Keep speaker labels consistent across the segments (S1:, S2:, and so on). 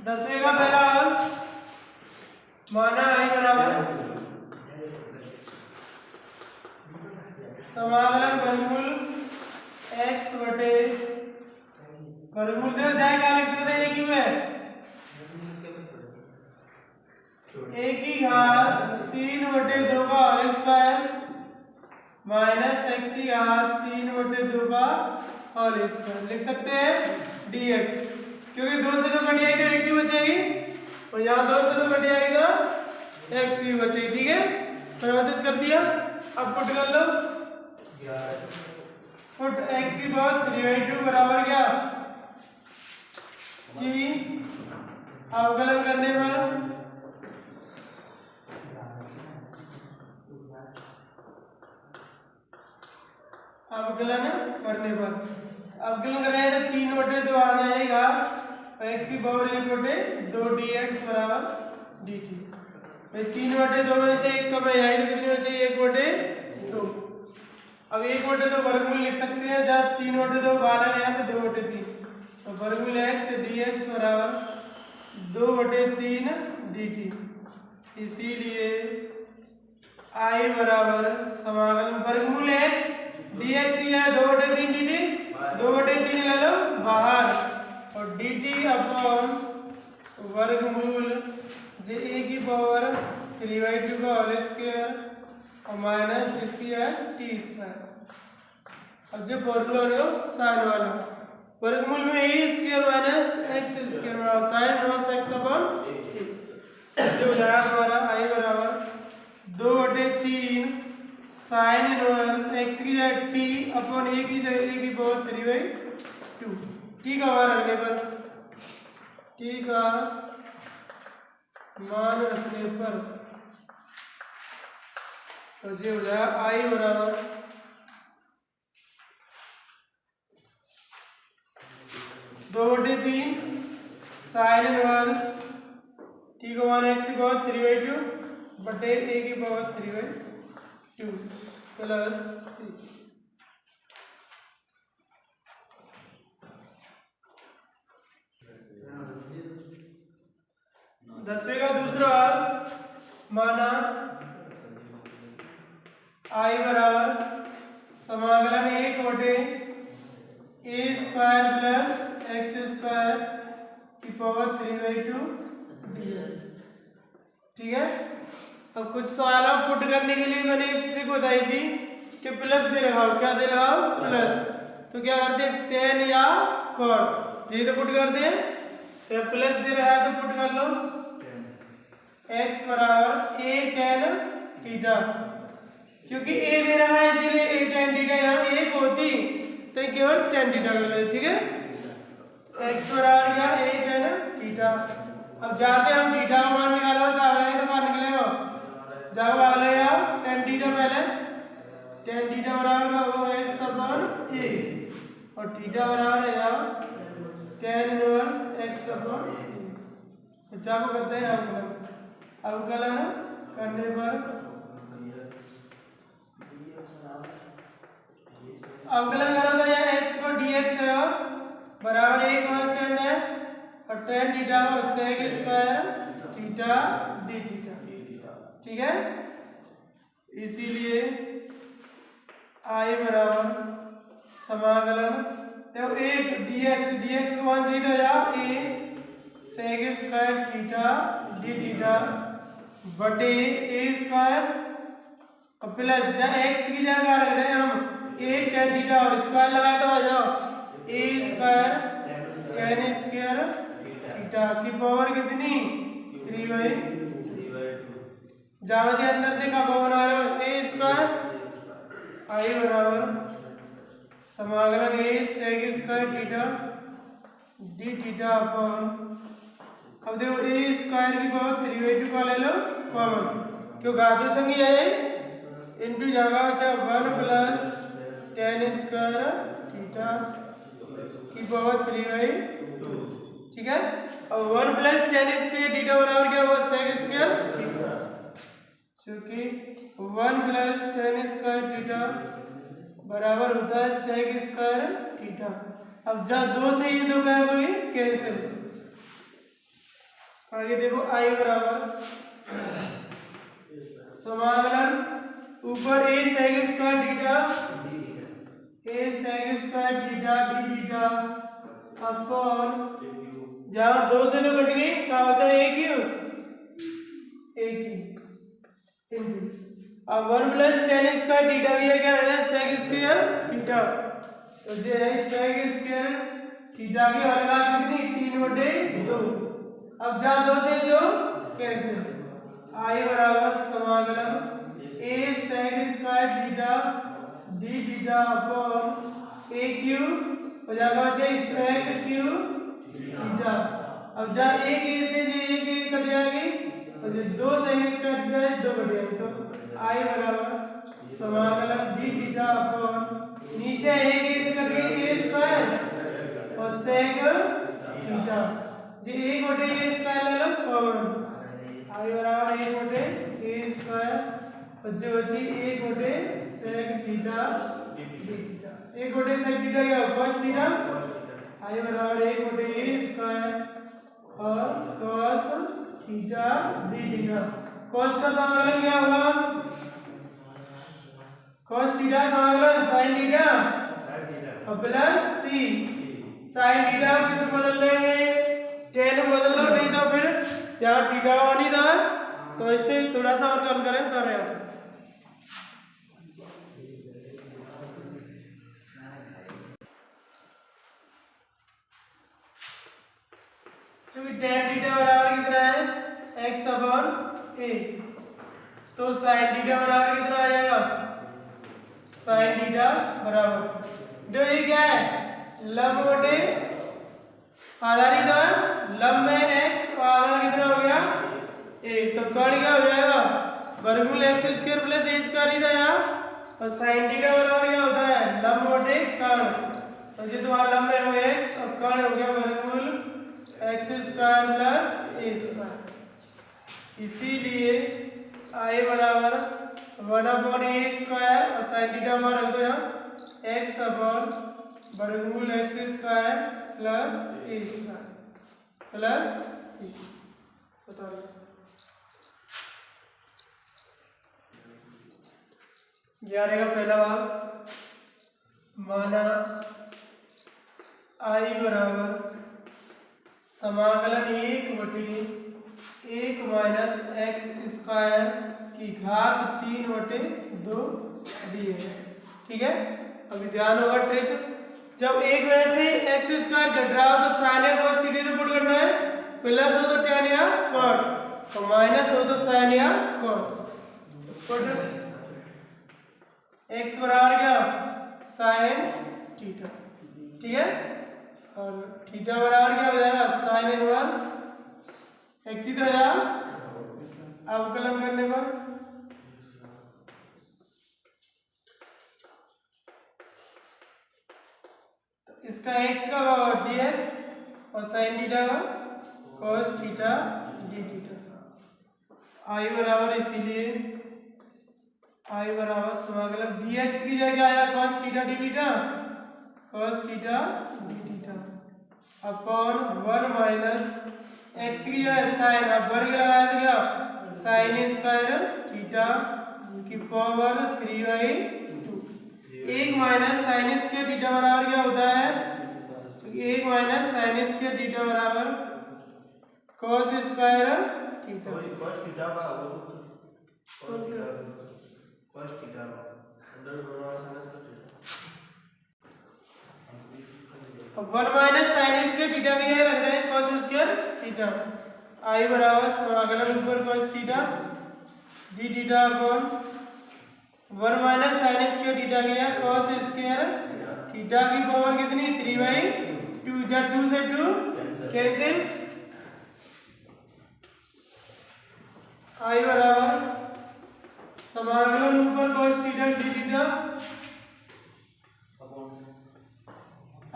S1: 10वें का पहला अंश माना i बराबर समाकलन वर्गमूल x बटे वर्गमूल दे जाए क्या लिख सकते हैं, एक ही है एक ही घात 3/2 का होल स्क्वायर माइनस x की घात 3/2 का होल स्क्वायर लिख सकते हैं dx, क्योंकि 2 से तो कट जाएगी तो एक ही बचेगी और यहाँ 2 से तो कट जाएगी तो x ही बचेगी। ठीक है, परिवर्तित कर दिया। अब पुट कर लो, पुट x की पावर 3/2 बराबर क्या कि अवकलन करने पर अवकलन करें तो 3/2 आ जाएगा x की पावर 1/2 dx बराबर dt। 3/2 में से 1 कम है तो कितनी बचेगी 1/2। अब 1/2 वर्गमूल लिख सकते हैं, जहाँ 3/2 बाहर आया तो 2/3 तो वर्गमूल x dx बराबर 2/3 dt। इसीलिए i बराबर समाकलन वर्गमूल x dx ही है 2/3 dt, 2/3 ले लो बाहर और dt अपॉन वर्गमूल जे a की पावर 3/2 का होल स्क्वायर और माइनस इसकी है t स्क्वायर। अब जो फॉर्मूला है साइन वाला वर्गमूल में a square minus x square बराबर sine inverse x upon a, जो हो जाएगा हमारा i बराबर 2/3 साइन इनवर्स x की जगह t अपॉन a की जगह a की पावर 3/2। t का मान रखने पर t का मान रखने पर तो ये हो जाएगा i बराबर 2/3 साइन इनवर्स t का मान x की पावर 3/2 बटे a की पावर 3/2 प्लस c। 10वें का दूसरा माना i बराबर समाकलन 1/a square plus x square की पावर 3/2 dx। ठीक है, अब कुछ सवाल पुट करने के लिए मैंने एक ट्रिक बताई थी कि प्लस दे रखा हो, क्या दे रखा हो प्लस, तो क्या करते हैं tan या cot, यही तो पुट करते हैं। तो प्लस दे रहा है तो पुट कर लो x बराबर a tan थीटा, क्योंकि a दे रहा है इसीलिए a tan थीटा, यहाँ एक होती तो केवल tan थीटा कर ले। ठीक है, x बराबर क्या a tan थीटा। अब जाते हम थीटा का मान निकालो, चाहे तो मान निकलेगा जब अगले या tan थीटा पहले tan थीटा बराबर का वो x अपॉन a और थीटा बराबर है यहाँ tan inverse x upon a। बच्चा को करते हैं अवकलन करने पर अवकलन करो तो यह x को dx है बराबर एक कांस्टेंट है और tan थीटा को sec square theta d theta. ठीक है, इसीलिए i बराबर समाकलन तो एक dx को मान चाहिए था या a sec square theta d theta बटे a स्क्वायर और प्लस x की जगह रख दें हम a tan थीटा और स्क्वायर लगाए तो आ जाओ a square tan square theta की पावर कितनी 3/2। जहाँ के अंदर देखा पावर बना रहे हो a स्क्वायर i बराबर समाकलन a sec square theta d theta upon अब देखो a स्क्वायर की पावर 3/2 का ले लो कॉमन, क्यों घातों संगी है इनटू जाएगा अच्छा 1 प्लस tan स्क्वायर थीटा की पावर 3/2। ठीक है, अब 1 प्लस tan स्क्वायर थीटा बराबर क्या हुआ sec स्क्वायर थीटा, क्योंकि 1 प्लस tan स्क्वायर थीटा बराबर होता है sec स्क्वायर थीटा। अब जहाँ 2 से ये 2 क्या कोई कैंसिल आगे देखो आई बराबर समाकलन ऊपर a sec square theta a sec square theta d theta upon जहाँ 2 से 2 कट गई क्या बचा a क्यूब इंटू अब 1 प्लस tan स्क्वायर थीटा ये क्या रहता है sec स्क्वायर थीटा तो ये है sec स्क्वायर थीटा की अलग कितनी 3/2 अब जहाँ 2 से 2 कैंसिल आई बराबर समाकलन a sec square theta d theta upon a cube हो जाएगा बच्चे sec क्यूब थीटा अब जहाँ एक a से ये एक कट जाएगी और जो 2 sec स्क्वायर थीटा है 2 कट जाएगी तो आई बराबर समाकलन d थीटा अपॉन नीचे एक a से कट गई a स्क्वायर और sec थीटा जी 1/a स्क्वायर ले लो कॉमन आई बराबर 1/a स्क्वायर बच्चे 1/sec theta d theta 1/sec theta क्या cos थीटा आई बराबर 1/a स्क्वायर और cos theta d theta cos का समाकलन क्या होगा cos थीटा समाकलन sin थीटा और प्लस c sin थीटा किस बदल देंगे tan बदल दो नहीं तो फिर यहाँ थीटा नहीं था तो इससे थोड़ा सा और कल करें तो यहाँ चूंकि tan थीटा बराबर कितना है x अपॉन a तो sin थीटा बराबर कितना आ जाएगा sin थीटा बराबर जो ये क्या है लंब बटे आधारित है लंब में x और आधार कितना हो गया a तो कर्ण क्या हो जाएगा वर्गमूल x square plus a square ही था यहाँ और sin थीटा बराबर क्या होता है लंब बटे कर्ण तो ये तुम्हारा लंब है वो x और कर्ण हो गया वर्गमूल x square plus a square इसीलिए i बराबर 1/a स्क्वायर और sin थीटा हमारा रख दो यहाँ x अपॉन वर्गमूल x square plus a square plus c बता ये आएगा पहला भाग माना i बराबर समाकलन 1/1 माइनस एक्स स्क्वायर की घात 3/2 dx ठीक है। अभी ध्यान होगा ट्रिक जब एक वजह से एक्स स्क्वायर घट रहा हो तो साइन या cos थीटा से पुट करना है प्लस हो तो tan या cot और माइनस हो तो sin या cos पुट x बराबर क्या sin थीटा ठीक है और थीटा बराबर क्या हो जाएगा sin इनवर्स x ही तो है अवकलन करने पर तो इसका x का dx और sin थीटा का cos theta d theta i बराबर इसीलिए i बराबर समाकलन dx की जगह आया cos theta d theta cos theta d theta upon 1 minus x की जगह sin अब वर्ग लगाया तो क्या sin स्क्वायर थीटा की power 3/2 1 minus sin square theta बराबर क्या होता है 1 माइनस sin स्क्वायर थीटा बराबर cos square theta
S2: cos theta का cos थीटा अंडर
S1: अब 1 माइनस sin स्क्वायर थीटा की जगह रख दें cos स्क्वायर थीटा i बराबर समाकलन ऊपर cos theta d theta upon 1 minus sin square theta की जगह cos स्क्वायर थीटा की पावर कितनी 3/2 जा 2 से 2 कैंसिल i बराबर समाकलन ऊपर cos theta d theta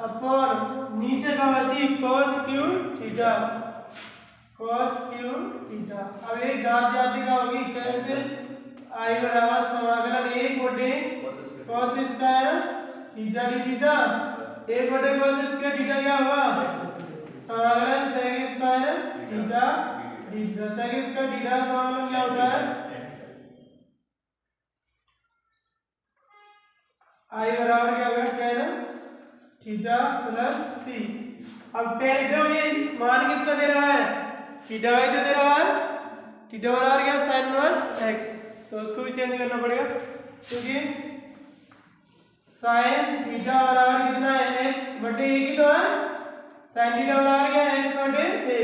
S1: upon नीचे का बची cos cube theta cos cube theta अब एक घात जाति का होगी कैंसिल i बराबर समाकलन 1/cos square theta d theta 1/cos square theta क्या होगा समाकलन sec स्क्वायर थीटा डी जैसा कि इसका डीटा समाकलन क्या होता है आई बराबर क्या होगा tan थीटा प्लस सी। अब tan दो ये मान किसका दे रहा है थीटा वाई तो दे रहा है थीटा बराबर क्या sin इनवर्स x तो उसको भी चेंज करना पड़ेगा क्योंकि sin थीटा बराबर कितना है x बटे a ही तो है sin थीटा बराबर क्या है x बटे a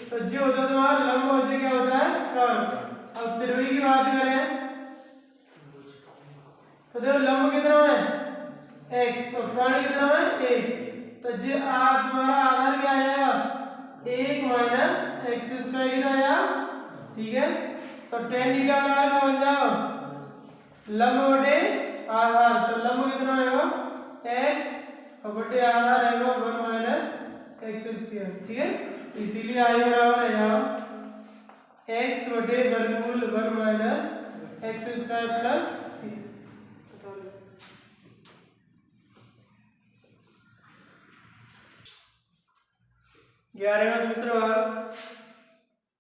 S1: तो जो होता है तुम्हारा लंब और जो क्या होता है कर्ण। अब त्रिभुज की बात करें तो देखो लंब कितना है x और कर्ण कितना है a तो जो तुम्हारा आधार क्या आएगा 1 माइनस एक्स स्क्वायर कितना आया ठीक है तो tan थीटा बराबर क्या बन जाओ लंब बटे आधार तो लंब कितना आएगा x और बटे आधार आएगा 1 माइनस एक्स स्क्वायर ठीक है इसीलिए आई बराबर है यहाँ x बटे वर्गमूल 1 माइनस एक्स स्क्वायर प्लस सी। ग्यारह का दूसरा भाग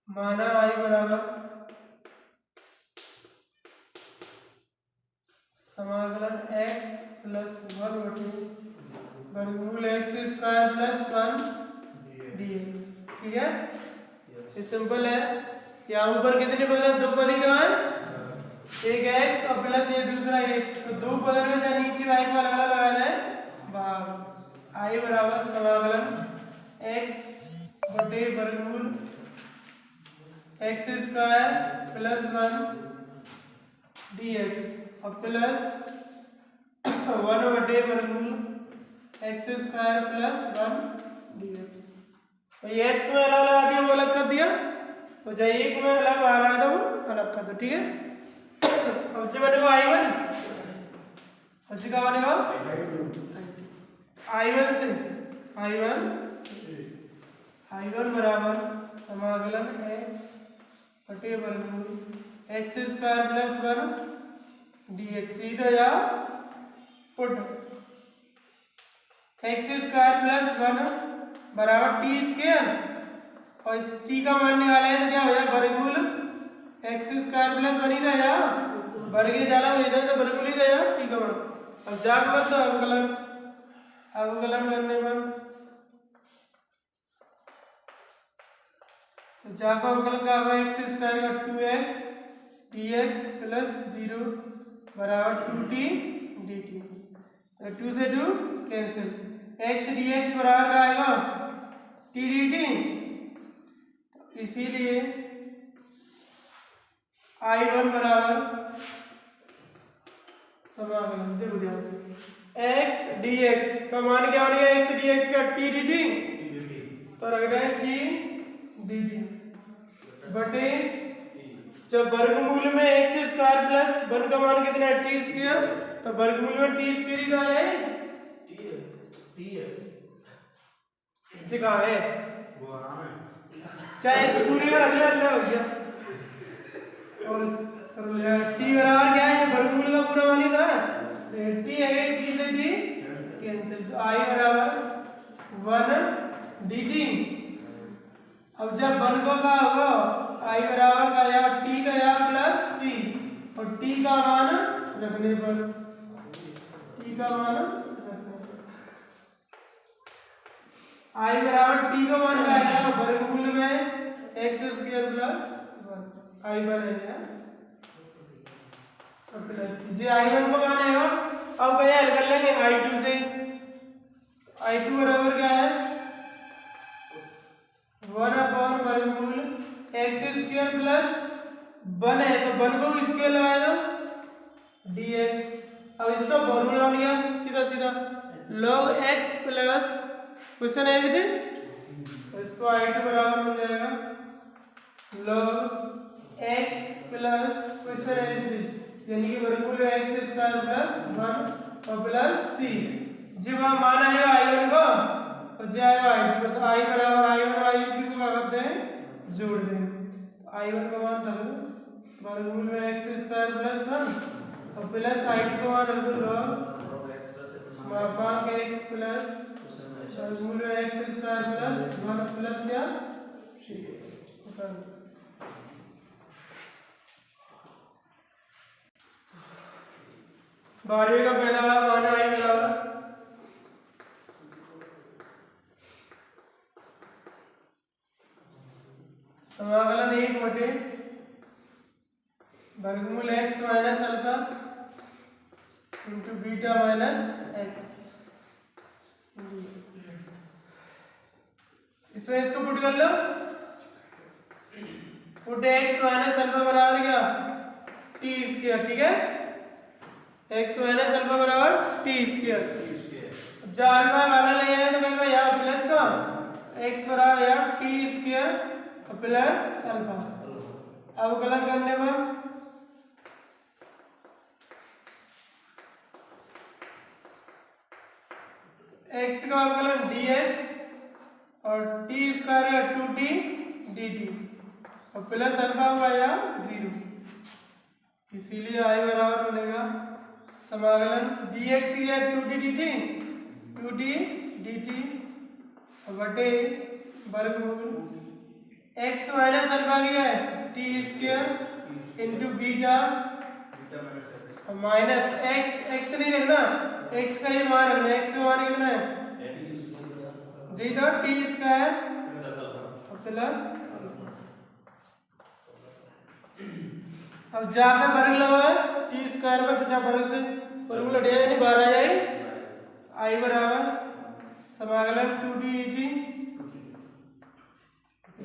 S1: माना आई बराबर समाकलन x प्लस 1 बटे वर्गमूल एक्स स्क्वायर प्लस 1 dx ठीक है ये सिंपल है। यहाँ ऊपर कितने पद हैं दो पद ही तो हैं एक x और प्लस ये दूसरा एक तो दो पदों में चाहे नीचे y को अलग अलग लगाना है भाग आई बराबर समाकलन x बटे वर्गमूल एक्स स्क्वायर प्लस 1 dx और प्लस 1 बटे वर्गमूल एक्स स्क्वायर प्लस 1 dx तो ये x में अलग लगा दिया वो अलग कर दिया तो चाहे एक में अलग लगा दो वो अलग कर दो ठीक है। अब जो बनेगा i1 और जी का बनेगा i1 बराबर समाकलन x बटे वर्गमूल एक्स स्क्वायर प्लस 1 dx सीधा या पुट एक्स स्क्वायर प्लस 1 बराबर टी स्क्वायर और इस टी का मान निकाला है तो क्या हो जाएगा वर्गमूल एक्स स्क्वायर प्लस 1 ही था या वर्ग जाला हो जाता है तो वर्गमूल ही था या टी का मान। अब जाग मत तो अवकलन करने पर तो जाग का अवकलन का होगा एक्स स्क्वायर का 2x dx प्लस 0 बराबर 2t dt तो 2 से 2 कैंसिल x dx बराबर का आएगा t dt इसीलिए i1 बराबर समाकलन देखो ध्यान से x dx का मान क्या बनेगा x dx का t dt तो रख दें t dt बटे जब वर्गमूल में एक्स स्क्वायर प्लस 1 का मान कितना है टी स्क्वायर तो वर्गमूल में टी स्क्वायर ही कहाँ है
S2: टी है
S1: इसे कहाँ है
S2: वो है
S1: चाहे इसे पूरे का रख ले अल्लाह हो गया और सरल टी बराबर क्या है ये वर्गमूल का पूरा मान ही था टी है टी से टी कैंसिल तो आई बराबर 1 dt अब जब 1 को का होगा आई बराबर का या टी का या प्लस सी और टी का मान रखने पर टी का मान रखने पर आई बराबर टी का मान क्या आएगा वर्गमूल में एक्स स्क्वायर प्लस 1 आई बनेगा और प्लस जे i1 का मान आएगा अब क्या हल कर लेंगे i2 से i2 बराबर क्या है 1 अपॉन वर्गमूल एक्स स्क्वायर प्लस 1 है तो 1 को स्क्वायर लगाए दो dx अब इसका वर्गमूल बन गया सीधा सीधा log x प्लस क्वेश्चन है जी तो इसको i2 बराबर बन जाएगा log x प्लस क्वेश्चन है जी यानी कि वर्गमूल एक्स स्क्वायर प्लस 1 और प्लस c जब हम मान आएगा i1 को और जाएगा i2 को तो i बराबर i1 और i2 को क्या करते हैं जोड़ दें तो i1 का मान रख दो वर्गमूल में एक्स स्क्वायर प्लस 1 और प्लस i2 का मान रख दो log मापांक x प्लस वर्गमूल में एक्स स्क्वायर प्लस 1 प्लस क्या 12वीं का पहला भाग माना आई बराबर समाकलन 1/वर्गमूल x minus alpha into beta minus x. इसमें इसको पुट कर लो, पुट x माइनस अल्फा बराबर क्या टी स्क्वायर, ठीक है, x माइनस अल्फा बराबर टी स्क्वायर। जब अल्फा वाला ले आए तो कहेगा यहाँ प्लस का x बराबर यहाँ टी स्क्वायर प्लस अल्फा। अवकलन करने पर x का अवकलन dx और टी स्क्वायर या 2t dt और प्लस अल्फा हुआ या 0, इसीलिए i बराबर बनेगा समाकलन dx या 2t dt बटे वर्गमूल x माइनस अल्फा क्या है T square into beta minus x नहीं रखना, x का ही मान रखना, x का मान कितना है जी तो टी स्क्वायर प्लस। अब जहाँ पे वर्ग लगा है टी स्क्वायर पर, तो जहाँ वर्ग से वर्गमूल हट जाए यानी बाहर आ जाए, आई बराबर समाकलन 2t dt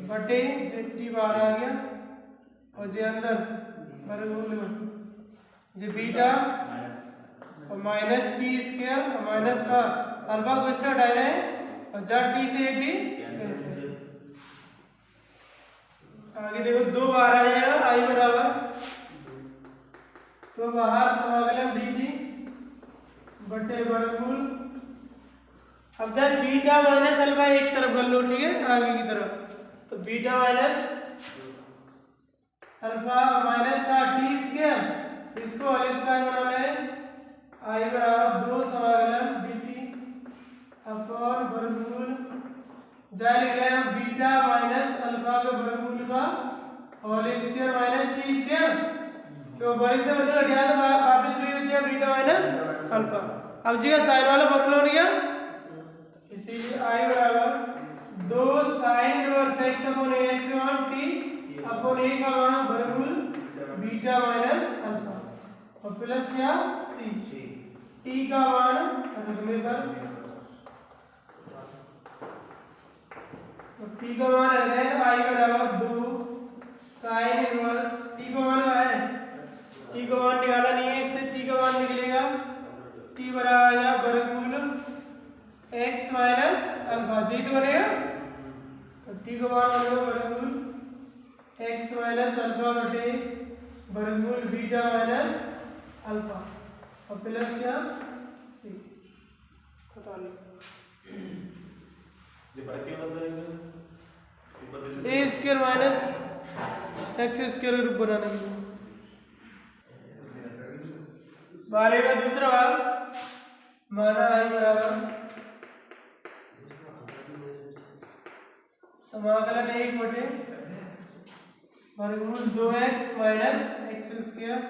S1: बटे टी बाहर आ गया और जे अंदर वर्गमूल में जे बीटा और माइनस टी स्क्वायर और माइनस का अल्फा को स्टार्ट आए हैं और जब टी से टी आगे देखो 2 बाहर आ जाएगा, आई बराबर तो बाहर समाकलन dt बटे वर्गमूल। अब जब बीटा माइनस अल्फा एक तरफ कर लो, ठीक है, आगे की तरफ, तो बीटा माइनस अल्फा माइनस का टी स्क्वायर, इसको होल स्क्वायर बनाना है, आई बराबर 2 समाकलन dt अपॉन वर्गमूल जा लिख रहे हैं बीटा माइनस अल्फा के वर्गमूल का whole square minus T square, तो बड़ी से मतलब हट गया तो वापस भी बचा बीटा माइनस अल्फा। अब जी का साइन वाला फॉर्मूला बन गया, इसीलिए आई बराबर 2 sin inverse x upon x मान t अपॉन a का मान वर्गमूल बीटा माइनस अल्फा और प्लस या c t का मान रखने पर तो t का मान रहता है तो i बराबर 2 sin इनवर्स t का मान क्या है, t का मान निकाला नहीं है, इससे t का मान निकलेगा t बराबर या वर्गमूल x माइनस अल्फा, जी तो बनेगा, तो t का मान होगा वर्गमूल x माइनस अल्फा बटे वर्गमूल बीटा माइनस अल्फा और प्लस क्या c बता लो a square minus x square रूप बनाने के लिए। 12 का दूसरा भाग माना आई बराबर समाकलन 1/वर्गमूल 2x minus x square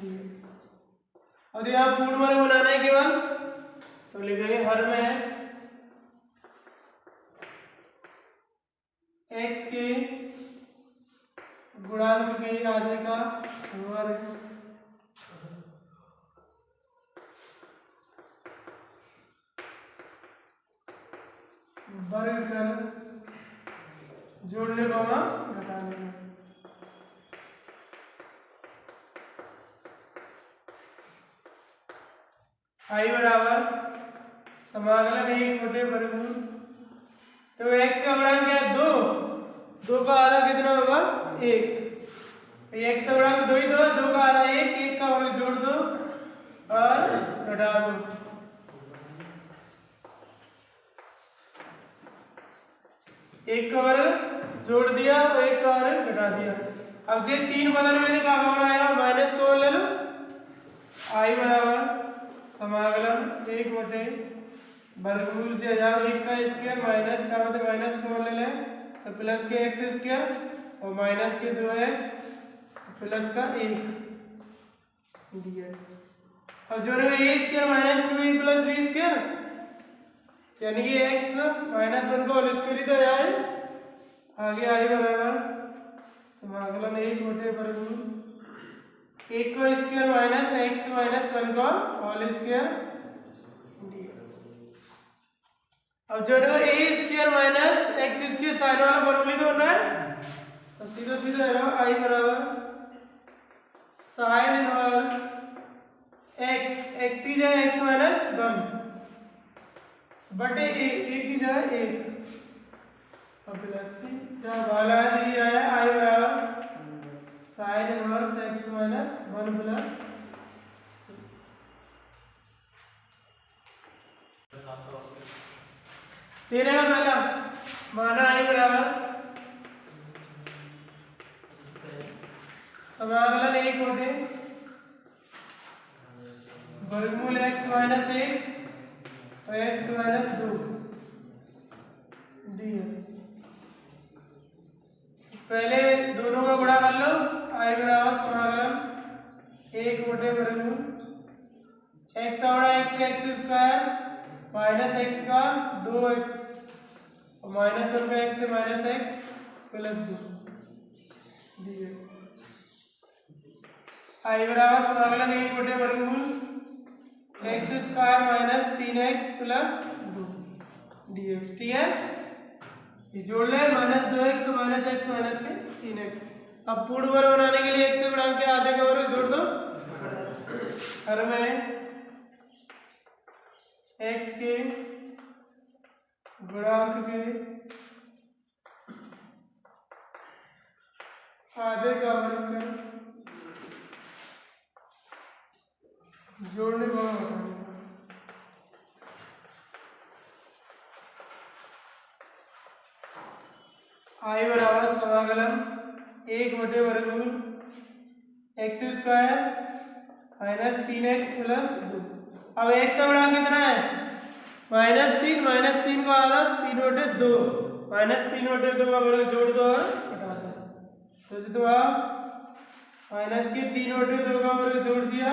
S1: dx। अब यहाँ पूर्ण वर्ग बनाना है केवल, तो लिखेंगे हर में x के गुणांक के आधे का वर्ग वर्ग कर जोड़ने को घटाने को। आई बराबर समाकलन 1/वर्गमूल, तो x का गुणांक क्या है 2 का आधा कितना होगा 1, x का गुणांक 2 ही 2 का आधा 1 का वर्ग जोड़ दो और घटा दो। एक का वर्ग जोड़ दिया और एक का वर्ग घटा दिया। अब जे 3 बदल में क्या बनाएगा, माइनस को ले लो, आई बराबर समाकलन 1/वर्गमूल से 1 का स्क्वायर माइनस का मतलब माइनस को ले लें तो प्लस के एक्स स्क्वायर और माइनस के 2x प्लस का 1 dx। अब जो है a square minus 2a plus b square, यानी कि x माइनस 1 का होल स्क्वायर ही तो आया है। आगे आई बराबर समाकलन a छोटे वर्गमूल 1 का स्क्वायर माइनस x माइनस 1 का होल स्क्वायर dx। अब जो है a square minus x square sine वाला फॉर्मूला तो होना है, तो सीधा सीधा है आई बराबर साइन इनवर्स x की जगह x माइनस 1 बटे a की जगह 1 और प्लस c जहाँ वाला दिया है आई बराबर sine inverse x minus 1 plus तेरह पहला माना आई बराबर समाकलन एक होते वर्गमूल x माइनस 1 और x माइनस 2 dx। पहले दोनों का गुणा कर लो, आई बराबर समाकलन एक होते वर्गमूल x और x स्क्वायर माइनस x का 2x और माइनस 1 का x से माइनस x प्लस 2 dx। आई बराबर समाकलन एक बटे वर्गमूल x square minus 3x plus 2 dx। ठीक है, ये जोड़ ले minus 2x minus x minus के 3x। अब पूर्ण वर्ग बनाने के लिए x से गुणा के आधे का वर्ग जोड़ दो, हर में x के गुणांक के आधे का वर्ग कर जोड़ने का आई बराबर समाकलन एक बटे वर्गमूल x square minus 3x plus 2। अब x का गुणांक कितना है माइनस 3 का आधा 3 बटे 2 माइनस 3 बटे 2 का वर्ग जोड़ दो और घटा दो, तो जितना माइनस के 3 बटे 2 का वर्ग जोड़ दिया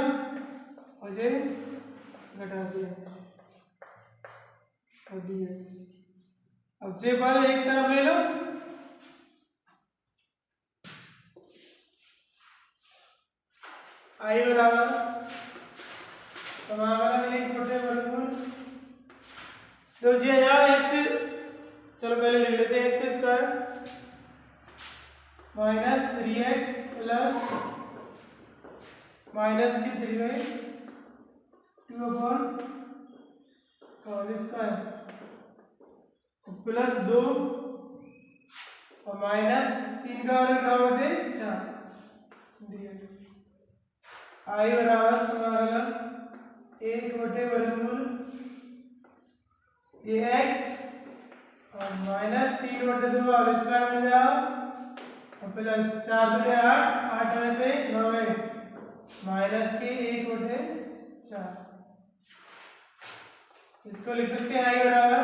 S1: मुझे घटा दिया और dx। अब जे पद एक तरफ ले लो, आई बराबर समाकलन एक बटे वर्गमूल तो जी यहाँ x, चलो पहले लिख लेते हैं x square minus 3x plus minus की 3y 2 upon whole square plus 2 और माइनस 3 का वर्ग 9 बटे 4 dx। आई बराबर समाकलन एक बटे वर्गमूल ये x और माइनस 3 बटे 2 होल स्क्वायर मिल जाओ और प्लस 4 दूनी 8 8 में से 9 माइनस के 1 बटे 4। इसको लिख सकते हैं आई बराबर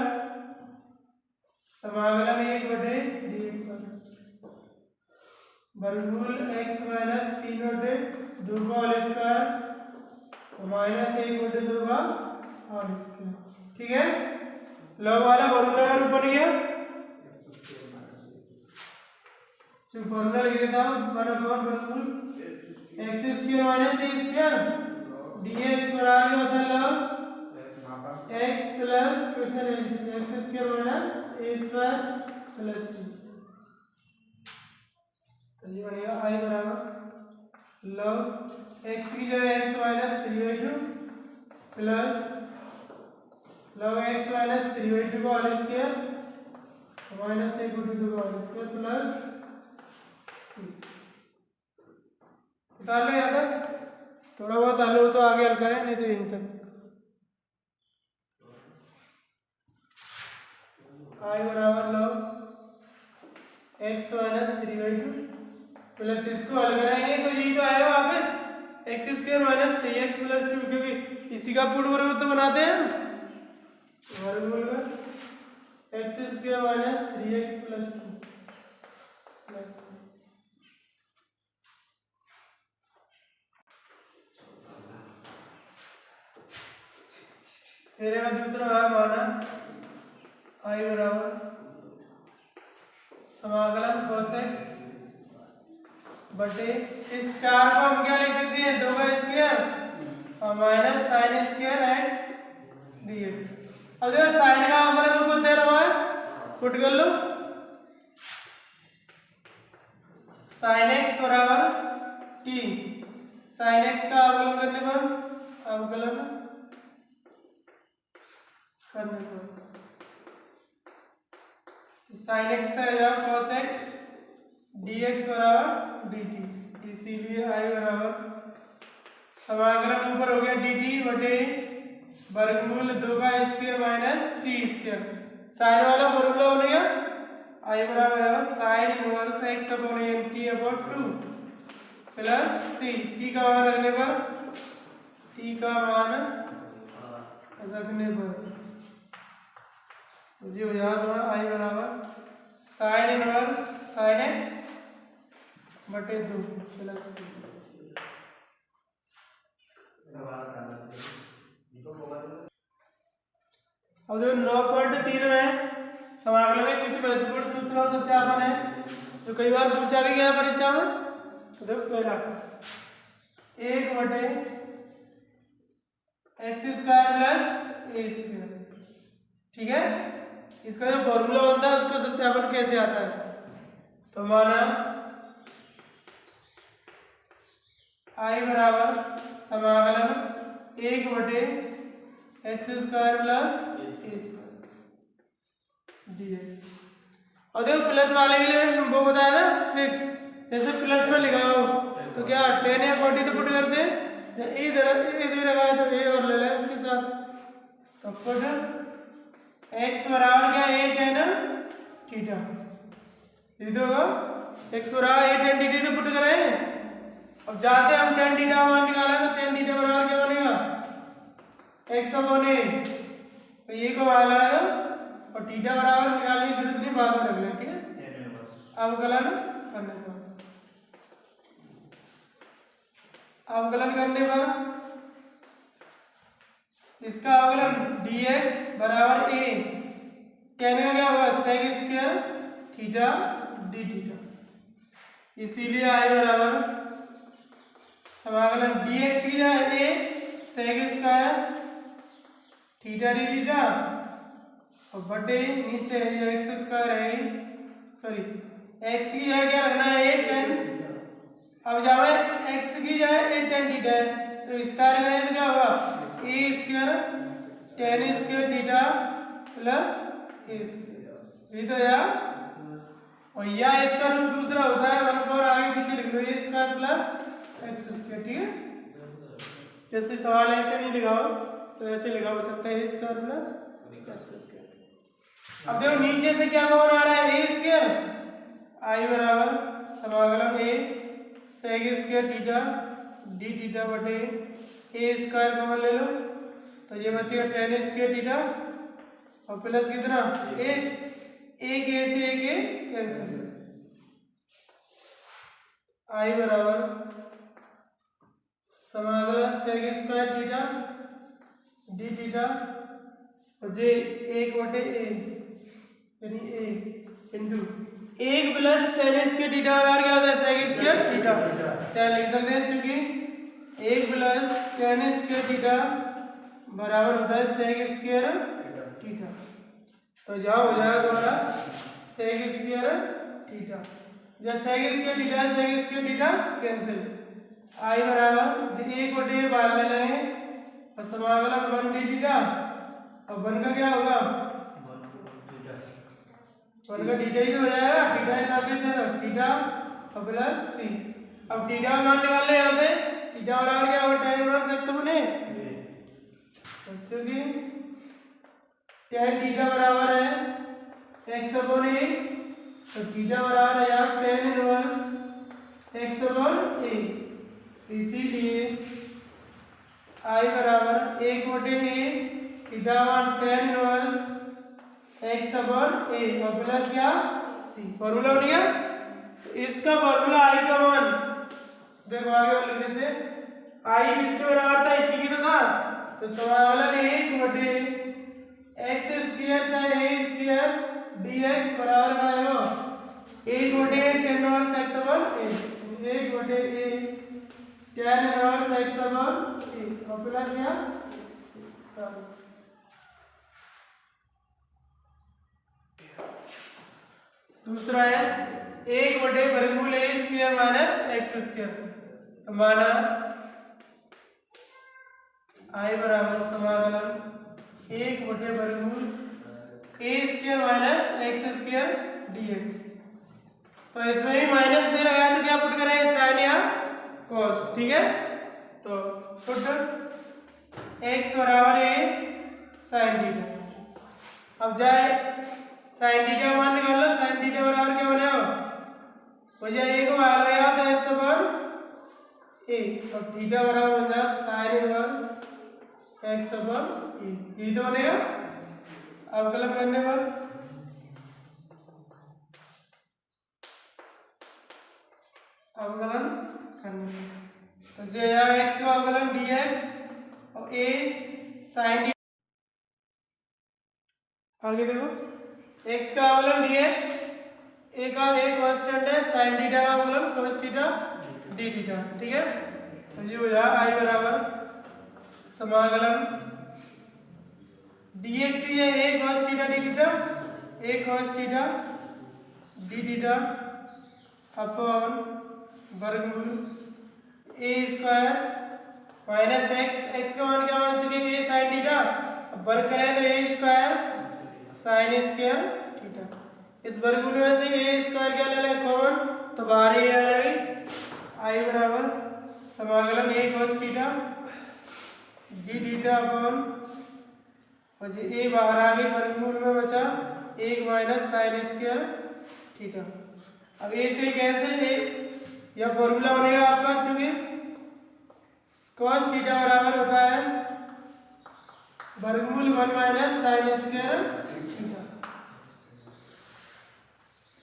S1: समाकलन एक बटे dx वर्गमूल x माइनस 3 बटे 2 का होल स्क्वायर और माइनस 1 बटे 2 का होल स्क्वायर। ठीक है, लॉग वाला फॉर्मूला का रूप बन गया, जो फॉर्मूला लिख देता हूं 1 अपॉन वर्गमूल x square minus a square dx बराबर होता है log x plus question x square minus a square plus c। तो ये बनेगा i बराबर लॉग x की जगह x minus 3/2 plus log x minus 3/2 का होल स्क्वायर माइनस 1/2 का होल स्क्वायर प्लस c। उतार लो यहाँ तक, थोड़ा बहुत हल हो तो आगे हल करें, नहीं तो यहीं तक। आई बराबर लॉग x माइनस 3/2 प्लस इसको हल कराएंगे तो यही तो आएगा वापस x square minus 3x plus 2, क्योंकि इसी का पूर्ण वर्ग तो बनाते हैं वर्गमूल में x square minus 3x plus 2 plus मेरे का दूसरा है माना आई बराबर समाकलन cos x बटे इस 4 को हम क्या लिख सकते हैं 2 का स्क्वायर और minus sine square x dx। अब देखो साइन का अवकलन ऊपर दे रहा है, पुट कर लो साइन x बराबर t। साइन x का अवकलन करने पर साइन x आ जाएगा cos x dx बराबर dt। इसीलिए i बराबर समाकलन ऊपर हो गया dt बटे वर्गमूल 2 का square minus t square. Sine वाला फॉर्मूला हो गया i बराबर है sine inverse x upon n t upon 2 plus c। t का मान रखने पर मुझे याद हुआ i बराबर साइन इनवर्स साइन x बटे 2 प्लस c। अब जो 9.3 में समाकलन में कुछ महत्वपूर्ण सूत्र और सत्यापन है जो कई बार पूछा भी गया परीक्षा में। तो देखो पहला 1 बटे एक्स स्क्वायर प्लस ए स्क्वायर, ठीक है। इसका जो फॉर्मूला होता है उसका सत्यापन कैसे आता है, तो माना आई बराबर समाकलन 1 बटे एक्स स्क्वायर प्लस ए स्क्वायर dx। और देखो प्लस वाले के लिए वो बताया था ट्रिक, जैसे प्लस में लिखा हो तो क्या 10 या 40 तो पुट करते हैं, ए दे रखा है तो ए और ले लें उसके साथ। तो पुट x बराबर क्या a tan थीटा, ये तो होगा x बराबर a tan थीटा तो पुट करें। अब जाते हम tan थीटा मान निकाला तो tan थीटा बराबर क्या बनेगा x अपॉन a, तो ये को वाला है और थीटा बराबर निकालने की जरूरत नहीं, बाद में रख लें, ठीक है। अवकलन करने पर इसका अवकलन dx बराबर a tan का क्या होगा sec square theta d theta. इसीलिए i बराबर समाकलन dx की जगह a sec square theta d theta और बटे नीचे ये एक्स स्क्वायर है, सॉरी x की जगह क्या रखना है a tan। अब जहाँ x की जगह a tan थीटा है तो स्क्वायर करें तो क्या होगा a square tan square theta plus a square, ये तो यार। और या इसका रूप दूसरा होता है 1 पर आगे पीछे लिख लो a square plus x square, ठीक है। जैसे सवाल ऐसे नहीं लिखा हो तो ऐसे लिखा हो सकता है a square plus x square. अब देखो नीचे से क्या कॉमन आ रहा है a स्क्वायर, i बराबर समाकलन a sec square theta d theta बटे a स्क्वायर कॉमन ले लो तो ये बचेगा tan स्क्वायर थीटा और प्लस कितना एक a से एक a कैंसिल। i बराबर समाकलन sec square theta d theta और जे 1 बटे a यानी a into 1 plus tan square theta बराबर क्या होता है sec स्क्वायर थीटा। चाहे लिख सकते हैं क्योंकि 1 प्लस tan स्क्वायर थीटा बराबर होता है sec स्क्वायर थीटा। तो जवाब हो जाएगा तुम्हारा sec स्क्वायर थीटा। जब sec square theta sec square theta cancel, i बराबर 1 बटे बाहर ले लेंगे और समाकलन 1 d थीटा और 1 का क्या होगा 1 का थीटा ही तो हो जाएगा, थीटा हिसाब से थीटा और प्लस c। अब थीटा मान निकाल ले यहाँ से, थीटा बराबर क्या होगा tan inverse x upon a, क्योंकि tan थीटा बराबर है x अपॉन a तो थीटा बराबर है यार tan inverse x upon a। इसीलिए i बराबर 1 बटे a थीटा मान tan inverse x upon a और प्लस क्या c। फॉर्मूला बन गया। इसका फॉर्मूला i का मान देखो आगे लिख देते, i किसके बराबर था इसी की तो था, तो समाकलन 1/x² sin a² dx बराबर क्या आएगा 1/tan 1x / a 1/a tan 1x / a और प्लस क्या दूसरा है 1/√a² - x²। तो माना I बराबर समाकलन 1/√a² - x² dx। तो इसमें भी माइनस दे रखा है तो क्या पुट करें साइन या cos, ठीक है। तो पुट x बराबर a sin थीटा। अब जाए sin थीटा मान निकाल लो। sin थीटा बराबर क्या बनेगा हो जाए a को मान लो या तो x पर a और थीटा बराबर हो जाए sin इनवर्स x पर a। यही तो बनेगा अवकलन करने पर। अवकलन करने पर तो जो x का अवकलन dx और a sin थीटा। आगे देखो x का अवकलन dx a का एक कांस्टेंट है sin थीटा का अवकलन cos थीटा d थीटा, ठीक है। तो ये हो जाएगा I बराबर समाकलन dx ही है a cos theta d theta d theta upon वर्गमूल a² माइनस x का मान क्या मान चुके हैं sin थीटा। अब वर्ग करें तो a² sin² थीटा। इस वर्गमूल में से a² क्या ले लें कॉमन तो बाहर ही आ जाएगी। I बराबर समाकलन a cos theta d theta upon और जी a बाहर आ गई वर्गमूल में बचा 1 माइनस sin² थीटा। अब a से कैंसिल a यह फॉर्मूला बनेगा आपका चूंकि cos थीटा बराबर होता है वर्गमूल 1 माइनस sin² थीटा।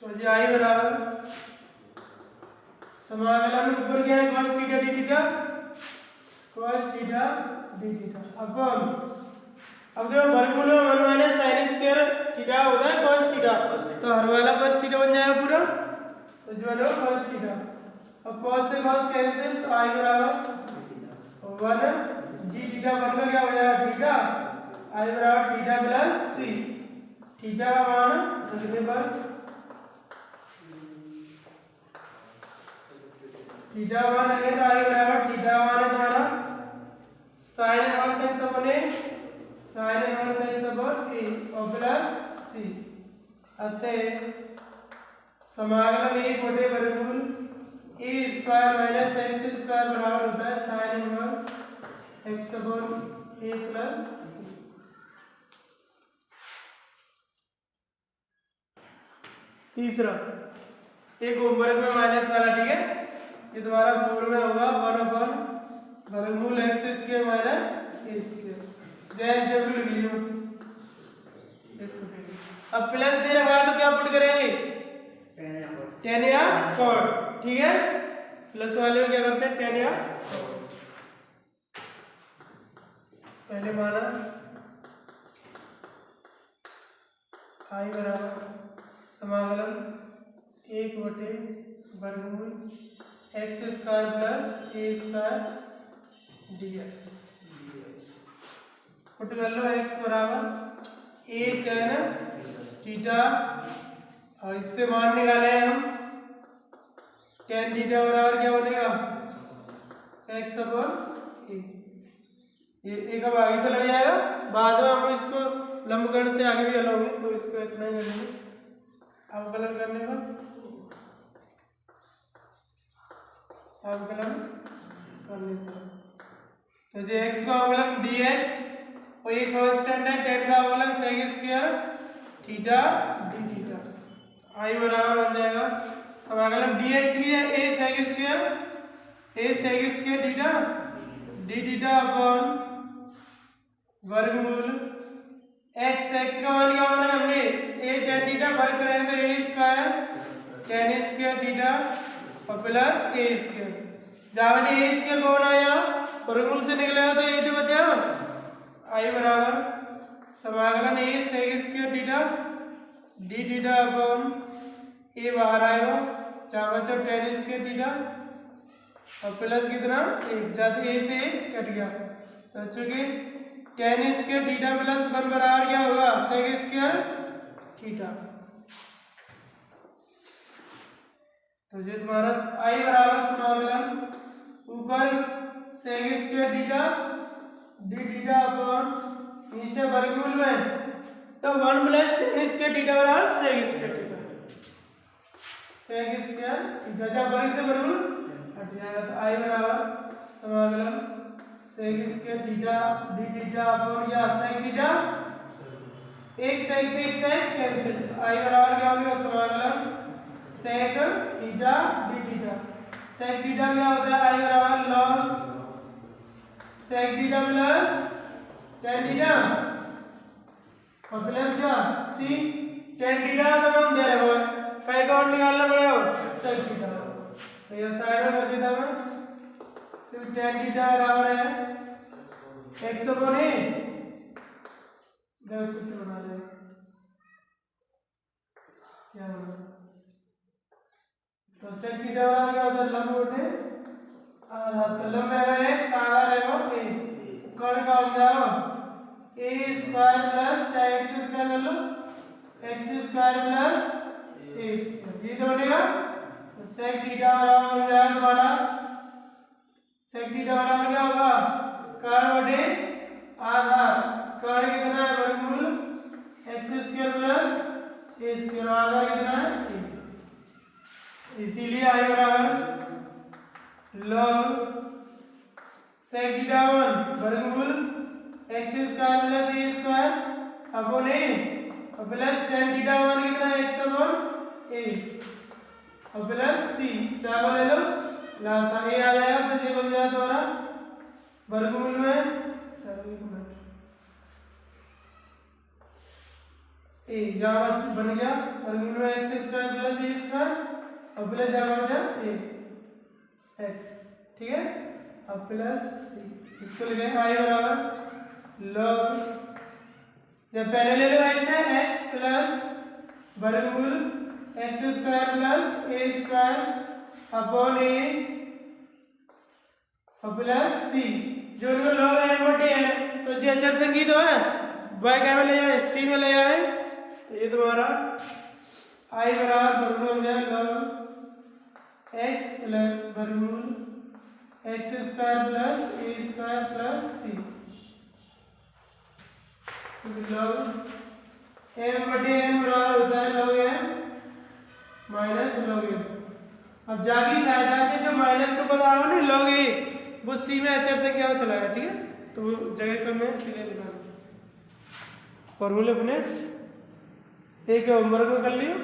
S1: तो जी I बराबर समाकलन ऊपर क्या है cos theta d theta upon अब देखो वर्गमूल में 1 माइनस sin² थीटा होता है cos थीटा तो हर वाला cos थीटा बन जाएगा पूरा। तो जो है cos थीटा अब cos से cos कैंसिल तो I बराबर 1 d थीटा बनकर क्या हो जाएगा थीटा। I बराबर थीटा प्लस c थीटा का मान रखने पर थीटा मान रखें तो I बराबर थीटा मान है हमारा sin inverse x upon a और प्लस c अतः समाकलन 1/वर्गमूल a² माइनस x² बराबर होता है sin inverse x upon a plus c। तीसरा एक होमवर्क में माइनस वाला, ठीक है। ये तुम्हारा 4 में होगा 1/वर्गमूल x² माइनस a²। JSW लिख लियो इसको। अब प्लस दे रखा है तो क्या पुट करेंगे tan या cot, ठीक है। प्लस वाले में क्या करते हैं tan या cot। पहले माना I बराबर समाकलन 1/वर्गमूल x² plus a² dx। Put कर लो x बराबर a tan थीटा और इससे मान निकाले हम tan थीटा बराबर क्या बनेगा x अपॉन a। ये एक अब आगे तो लग जाएगा, बाद में हम इसको लंबकर्ण से आगे भी हल होंगे तो इसको इतना ही करेंगे अवकलन करने पर। अवकलन करने पर तो जो x का अवकलन dx और ये कांस्टेंट है tan का अवकलन sec² theta d theta. I बराबर बन जाएगा समाकलन dx की है a sec² theta d theta upon वर्गमूल x का मान क्या माना हमने a tan थीटा वर्ग करें तो a² tan² थीटा और प्लस a²। जहाँ मैंने a² कौन आया वर्गमूल से निकलेगा तो यही तो बचा आई बराबर समाकलन a sec square theta d theta upon a बाहर आएगा, जहाँ बचा टेन स्क्वायर थीटा और प्लस कितना एक, जब ए से कट गया तो चूंकि टेन स्क्वायर थीटा प्लस 1 बराबर क्या होगा सेक स्क्वायर थीटा। तो जो तुम्हारा आई बराबर समाकलन ऊपर sec square theta d theta upon नीचे वर्गमूल में, तो 1 प्लस टेन स्क्वायर थीटा बराबर sec square theta, sec square theta जब वर्ग से वर्गमूल हट जाएगा। तो आई बराबर समाकलन sec square theta d theta upon क्या सेक थीटा, एक सेक से एक सेक कैंसिल, आई बराबर क्या होगा समाकलन sec theta d theta, sec theta क्या होता है आई बराबर log sec theta plus tan theta और प्लस क्या सी टेन थीटा तो हम दे रहे हो कई का और निकालना पड़ेगा सेक थीटा, तो ये साइड में कर देता मैं, तो टेन थीटा बराबर है x अपॉन a, दो चित्र बना ले क्या होगा, तो सेक थीटा बराबर क्या होता है लंबवत है आधा, तो लंब है x आधा रहेगा a, कर्ण का हो जाएगा a स्क्वायर प्लस चाहे x स्क्वायर कर लो x square plus a square, ये तो बनेगा सेक थीटा बराबर हो जाएगा तुम्हारा सेक थीटा बराबर क्या होगा कर्ण बटे आधा, कर्ण कितना है वर्गमूल x square plus a square, आधा कितना है a, इसीलिए आई बराबर log सेक थीटा 1 वर्गमूल x square plus a square upon a और प्लस टेन थीटा 1 कितना है x अपॉन a और प्लस c, चारों ले लो लासा a आ जाएगा, तो ये बन जाएगा तुम्हारा वर्गमूल में सर एक मिनट a यहाँ बन गया वर्गमूल में x square plus a square और प्लस यहाँ बचा a x, ठीक है, अब प्लस c, इसको लिखेंगे आई बराबर log, जब पहले ले लो x है x प्लस वर्गमूल x square plus a square upon a और प्लस c, जो उनको log n बटे n, तो जो अचर संगीत है वह क्या में ले जाए c में ले जाए, तो ये तुम्हारा i बराबर वर्गमूल हो जाए log x प्लस वर्गमूल x square plus a square plus c, log m बटे n बराबर होता है log m minus log a। अब जागी सहायता से जो माइनस को पता हो ना log a वो c में अचर से क्या चला है, ठीक है, तो वो जगह कम है इसलिए लिखा फॉर्मूले अपने एक होमवर्क में कर लियो।